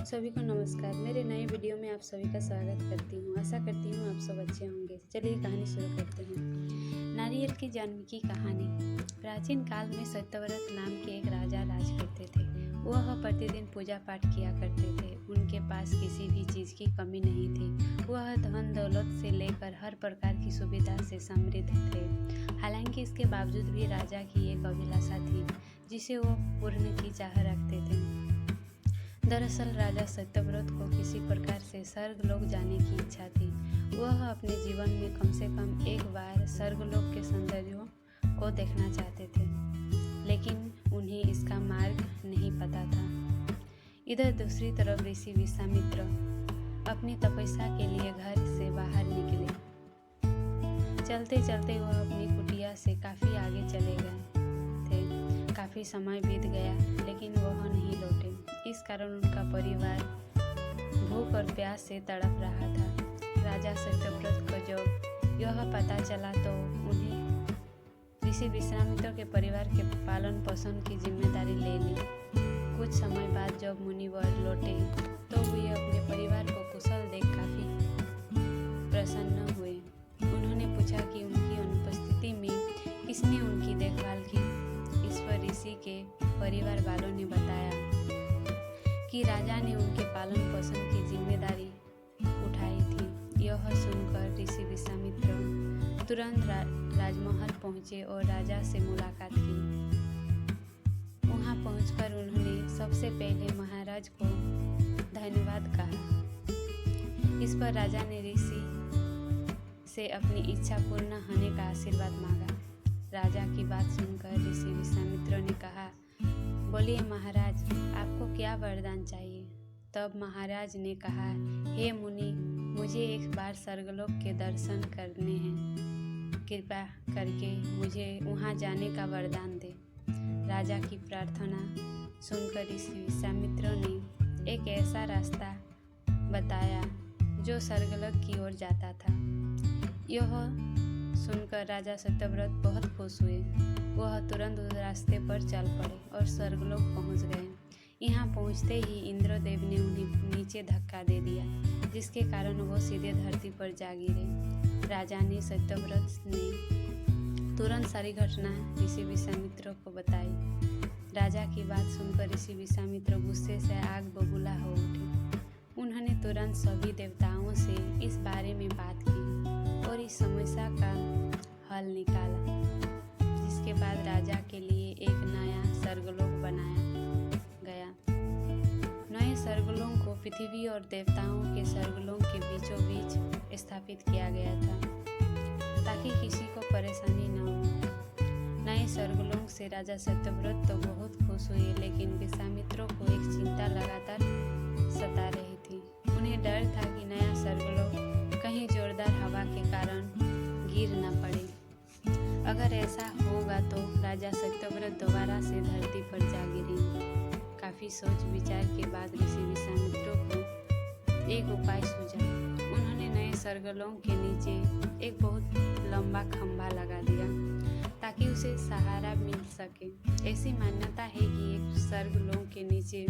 सभी को नमस्कार। मेरे नए वीडियो में आप सभी का स्वागत करती हूँ। आशा करती हूँ आप सब अच्छे होंगे। चलिए कहानी शुरू करते हैं। नारियल की जन्म की कहानी। प्राचीन काल में सत्यव्रत नाम के एक राजा राज करते थे। वह प्रतिदिन पूजा पाठ किया करते थे। उनके पास किसी भी चीज़ की कमी नहीं थी। वह धन दौलत से लेकर हर प्रकार की सुविधा से समृद्ध थे। हालांकि इसके बावजूद भी राजा की एक अभिलाषा थी जिसे वो पूर्ण की चाह रखते थे। दरअसल राजा सत्यव्रत को किसी प्रकार से स्वर्गलोक जाने की इच्छा थी। वह अपने जीवन में कम से कम एक बार स्वर्गलोक के सौंदर्यों को देखना चाहते थे, लेकिन उन्हें इसका मार्ग नहीं पता था। इधर दूसरी तरफ ऋषि विश्वामित्र अपनी तपस्या के लिए घर से बाहर निकले। चलते चलते वह अपनी कुटिया से काफ़ी आगे चले गए थे। काफ़ी समय बीत गया लेकिन वह नहीं लौटे। इस कारण उनका परिवार भूख और प्यास से तड़प रहा था। राजा सत्यव्रत को जब यह पता चला तो उन्हें ऋषि विश्वामित्र के परिवार के पालन पोषण की जिम्मेदारी ले ली। कुछ समय बाद जब मुनिवर लौटे तो वे अपने परिवार को कुशल देख काफ़ी प्रसन्न हुए। उन्होंने पूछा कि उनकी अनुपस्थिति में किसने उनकी देखभाल की। इस पर ऋषि के परिवार वालों ने बताया कि राजा ने उनके पालन पोषण की जिम्मेदारी उठाई थी। यह सुनकर ऋषि विश्वामित्र तुरंत राजमहल पहुँचे और राजा से मुलाकात की। वहाँ पहुँचकर उन्होंने सबसे पहले महाराज को धन्यवाद कहा। इस पर राजा ने ऋषि से अपनी इच्छा पूर्ण होने का आशीर्वाद मांगा। राजा की बात सुनकर ऋषि विश्वामित्र ने कहा, बोलिए महाराज, आपको क्या वरदान चाहिए। तब महाराज ने कहा, हे मुनि, मुझे एक बार स्वर्गलोक के दर्शन करने हैं। कृपा करके मुझे वहां जाने का वरदान दे। राजा की प्रार्थना सुनकर ऋषि विश्वामित्र ने एक ऐसा रास्ता बताया जो स्वर्गलोक की ओर जाता था। यह सुनकर राजा सत्यव्रत बहुत खुश हुए। वह तुरंत उस रास्ते पर चल पड़े और स्वर्गलोक पहुंच गए। यहाँ पहुंचते ही इंद्रदेव ने उन्हें नीचे धक्का दे दिया, जिसके कारण वो सीधे धरती पर जा गिरे। राजा ने सत्यव्रत ने तुरंत सारी घटना ऋषि विश्वामित्र को बताई। राजा की बात सुनकर ऋषि विश्वामित्र गुस्से से आग बबूला हो उठे। उन्होंने तुरंत सभी देवताओं से इस बारे में बात की और इस समस्या का हल निकाला। जिसके बाद राजा के लिए एक नया स्वर्गलोक बनाया गया। नए स्वर्गलोक को पृथ्वी और देवताओं के स्वर्गलोक के बीचों बीच स्थापित किया गया था, ताकि किसी को परेशानी न हो। नए स्वर्गलोक से राजा सत्यव्रत तो बहुत खुश हुए, लेकिन विश्वामित्रों को एक चिंता लगातार सता रही थी। उन्हें डर था कि नया स्वर्गलोक कहीं जोरदार हवा के कारण गिर न पड़े। अगर ऐसा होगा तो राजा सत्यव्रत दोबारा से धरती पर जा गिरेंगे। काफ़ी सोच विचार के बाद ऋषि विश्वामित्रों को एक उपाय सूझा। उन्होंने नए स्वर्गलोक के नीचे एक बहुत लंबा खंभा लगा दिया ताकि उसे सहारा मिल सके। ऐसी मान्यता है कि एक स्वर्गलोक के नीचे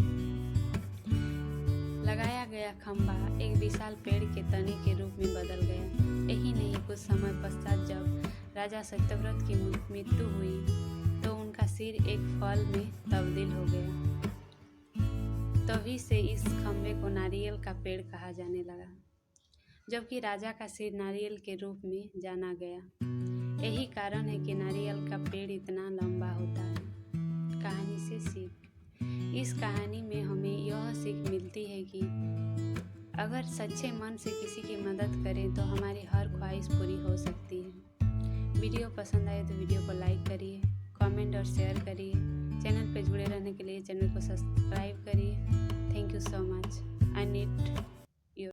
लगाया गया खंभा एक विशाल पेड़ के तने के रूप में बदल गया। यही नहीं, कुछ समय पश्चात जब राजा सत्यव्रत की मृत्यु हुई तो उनका सिर एक फल में तब्दील हो गया। तभी से इस खंभे को नारियल का पेड़ कहा जाने लगा, जबकि राजा का सिर नारियल के रूप में जाना गया। यही कारण है कि नारियल का पेड़ इतना लंबा होता है। कहानी से सीख। इस कहानी में हमें यह सीख मिलती है कि अगर सच्चे मन से किसी की मदद करें तो हमारी हर ख्वाहिश पूरी हो सकती है। वीडियो पसंद आए तो वीडियो को लाइक करिए, कमेंट और शेयर करिए। चैनल पर जुड़े रहने के लिए चैनल को सब्सक्राइब करिए। Thank you so much. I need